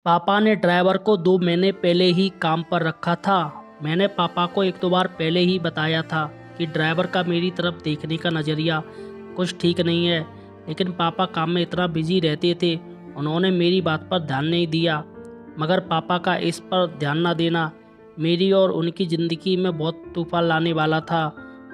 पापा ने ड्राइवर को 2 महीने पहले ही काम पर रखा था। मैंने पापा को 1-2 बार पहले ही बताया था कि ड्राइवर का मेरी तरफ देखने का नज़रिया कुछ ठीक नहीं है, लेकिन पापा काम में इतना बिजी रहते थे, उन्होंने मेरी बात पर ध्यान नहीं दिया। मगर पापा का इस पर ध्यान ना देना मेरी और उनकी ज़िंदगी में बहुत तूफान लाने वाला था।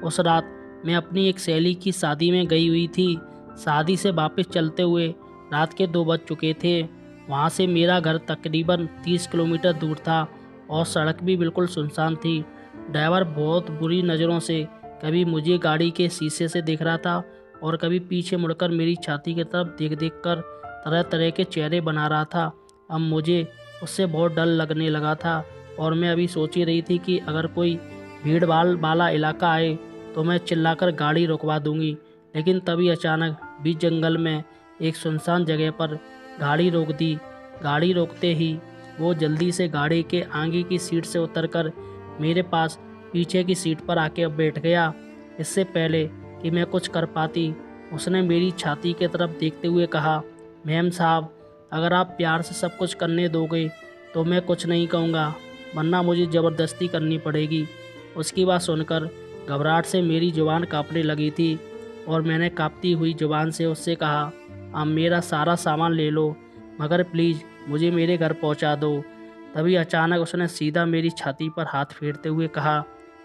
उस रात मैं अपनी एक सहेली की शादी में गई हुई थी। शादी से वापस चलते हुए रात के 2 बज चुके थे। वहाँ से मेरा घर तकरीबन 30 किलोमीटर दूर था और सड़क भी बिल्कुल सुनसान थी। ड्राइवर बहुत बुरी नज़रों से कभी मुझे गाड़ी के शीशे से देख रहा था और कभी पीछे मुड़कर मेरी छाती की तरफ देख देख कर तरह तरह के चेहरे बना रहा था। अब मुझे उससे बहुत डर लगने लगा था और मैं अभी सोच ही रही थी कि अगर कोई भीड़ भाड़ वाला इलाका आए तो मैं चिल्लाकर गाड़ी रुकवा दूंगी। लेकिन तभी अचानक बीच जंगल में एक सुनसान जगह पर गाड़ी रोक दी। गाड़ी रोकते ही वो जल्दी से गाड़ी के आगे की सीट से उतरकर मेरे पास पीछे की सीट पर आके बैठ गया। इससे पहले कि मैं कुछ कर पाती, उसने मेरी छाती की तरफ देखते हुए कहा, मैम साहब, अगर आप प्यार से सब कुछ करने दोगे तो मैं कुछ नहीं कहूँगा, वरना मुझे ज़बरदस्ती करनी पड़ेगी। उसकी बात सुनकर घबराहट से मेरी जुबान काँपने लगी थी और मैंने काँपती हुई जुबान से उससे कहा, आप मेरा सारा सामान ले लो, मगर प्लीज़ मुझे मेरे घर पहुंचा दो। तभी अचानक उसने सीधा मेरी छाती पर हाथ फेरते हुए कहा,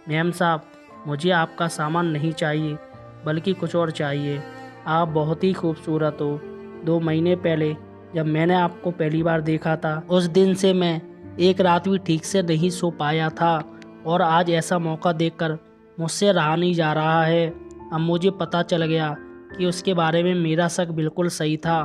मैम साहब, मुझे आपका सामान नहीं चाहिए, बल्कि कुछ और चाहिए। आप बहुत ही खूबसूरत हो। 2 महीने पहले जब मैंने आपको पहली बार देखा था, उस दिन से मैं एक रात भी ठीक से नहीं सो पाया था और आज ऐसा मौका देखकर मुझसे रहा नहीं जा रहा है। अब मुझे पता चल गया कि उसके बारे में मेरा शक बिल्कुल सही था,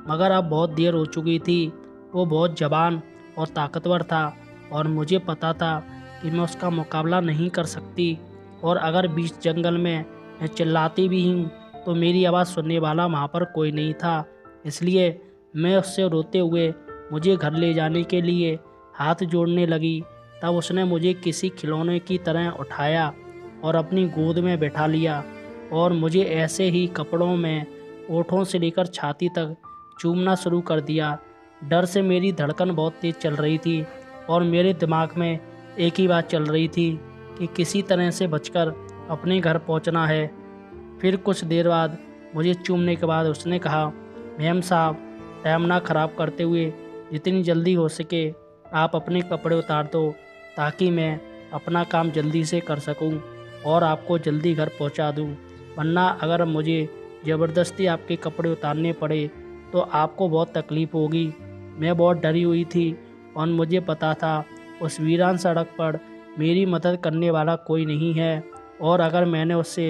मगर अब बहुत देर हो चुकी थी। वो बहुत जवान और ताकतवर था और मुझे पता था कि मैं उसका मुकाबला नहीं कर सकती, और अगर बीच जंगल में मैं चिल्लाती भी हूँ तो मेरी आवाज़ सुनने वाला वहाँ पर कोई नहीं था। इसलिए मैं उससे रोते हुए मुझे घर ले जाने के लिए हाथ जोड़ने लगी। तब उसने मुझे किसी खिलौने की तरह उठाया और अपनी गोद में बैठा लिया और मुझे ऐसे ही कपड़ों में ओठों से लेकर छाती तक चूमना शुरू कर दिया। डर से मेरी धड़कन बहुत तेज़ चल रही थी और मेरे दिमाग में एक ही बात चल रही थी कि किसी तरह से बचकर अपने घर पहुंचना है। फिर कुछ देर बाद मुझे चूमने के बाद उसने कहा, मैम साहब, टाइम ना ख़राब करते हुए जितनी जल्दी हो सके आप अपने कपड़े उतार दो, ताकि मैं अपना काम जल्दी से कर सकूं और आपको जल्दी घर पहुंचा दूं। वरना अगर मुझे ज़बरदस्ती आपके कपड़े उतारने पड़े तो आपको बहुत तकलीफ़ होगी। मैं बहुत डरी हुई थी और मुझे पता था उस वीरान सड़क पर मेरी मदद करने वाला कोई नहीं है, और अगर मैंने उससे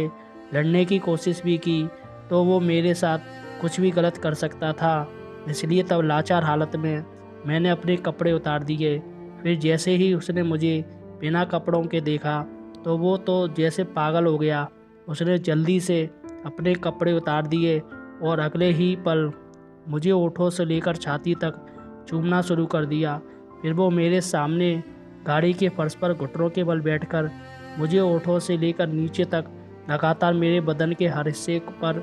लड़ने की कोशिश भी की तो वो मेरे साथ कुछ भी गलत कर सकता था। इसलिए तब लाचार हालत में मैंने अपने कपड़े उतार दिए। फिर जैसे ही उसने मुझे बिना कपड़ों के देखा तो वो तो जैसे पागल हो गया। उसने जल्दी से अपने कपड़े उतार दिए और अगले ही पल मुझे होठों से लेकर छाती तक चूमना शुरू कर दिया। फिर वो मेरे सामने गाड़ी के फर्श पर घुटनों के बल बैठकर मुझे होठों से लेकर नीचे तक लगातार मेरे बदन के हर हिस्से पर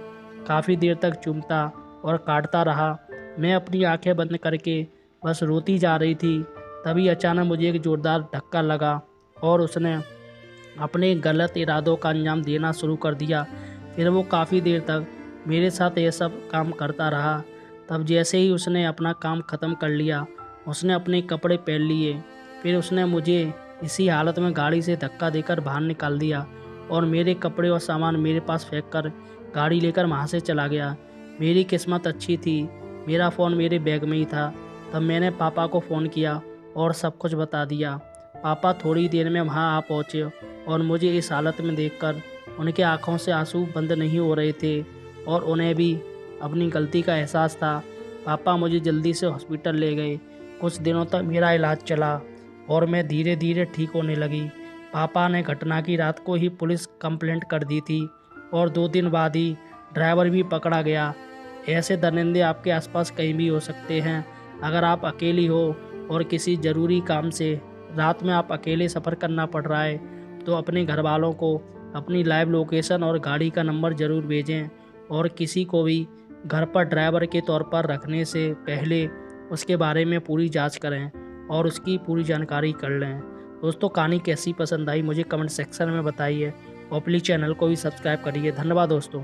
काफ़ी देर तक चूमता और काटता रहा। मैं अपनी आंखें बंद करके बस रोती जा रही थी। तभी अचानक मुझे एक ज़ोरदार धक्का लगा और उसने अपने गलत इरादों का अंजाम देना शुरू कर दिया। फिर वो काफ़ी देर तक मेरे साथ ये सब काम करता रहा। तब जैसे ही उसने अपना काम ख़त्म कर लिया, उसने अपने कपड़े पहन लिए। फिर उसने मुझे इसी हालत में गाड़ी से धक्का देकर बाहर निकाल दिया और मेरे कपड़े और सामान मेरे पास फेंक कर गाड़ी लेकर वहाँ से चला गया। मेरी किस्मत अच्छी थी, मेरा फ़ोन मेरे बैग में ही था। तब मैंने पापा को फ़ोन किया और सब कुछ बता दिया। पापा थोड़ी देर में वहाँ आ पहुँचे और मुझे इस हालत में देखकर उनके आँखों से आंसू बंद नहीं हो रहे थे और उन्हें भी अपनी गलती का एहसास था। पापा मुझे जल्दी से हॉस्पिटल ले गए। कुछ दिनों तक मेरा इलाज चला और मैं धीरे धीरे ठीक होने लगी। पापा ने घटना की रात को ही पुलिस कंप्लेंट कर दी थी और 2 दिन बाद ही ड्राइवर भी पकड़ा गया। ऐसे दरिंदे आपके आसपास कहीं भी हो सकते हैं। अगर आप अकेली हो और किसी ज़रूरी काम से रात में आप अकेले सफ़र करना पड़ रहा है तो अपने घर वालों को अपनी लाइव लोकेशन और गाड़ी का नंबर ज़रूर भेजें, और किसी को भी घर पर ड्राइवर के तौर पर रखने से पहले उसके बारे में पूरी जांच करें और उसकी पूरी जानकारी कर लें। दोस्तों, कहानी कैसी पसंद आई मुझे कमेंट सेक्शन में बताइए और प्लीज़ चैनल को भी सब्सक्राइब करिए। धन्यवाद दोस्तों।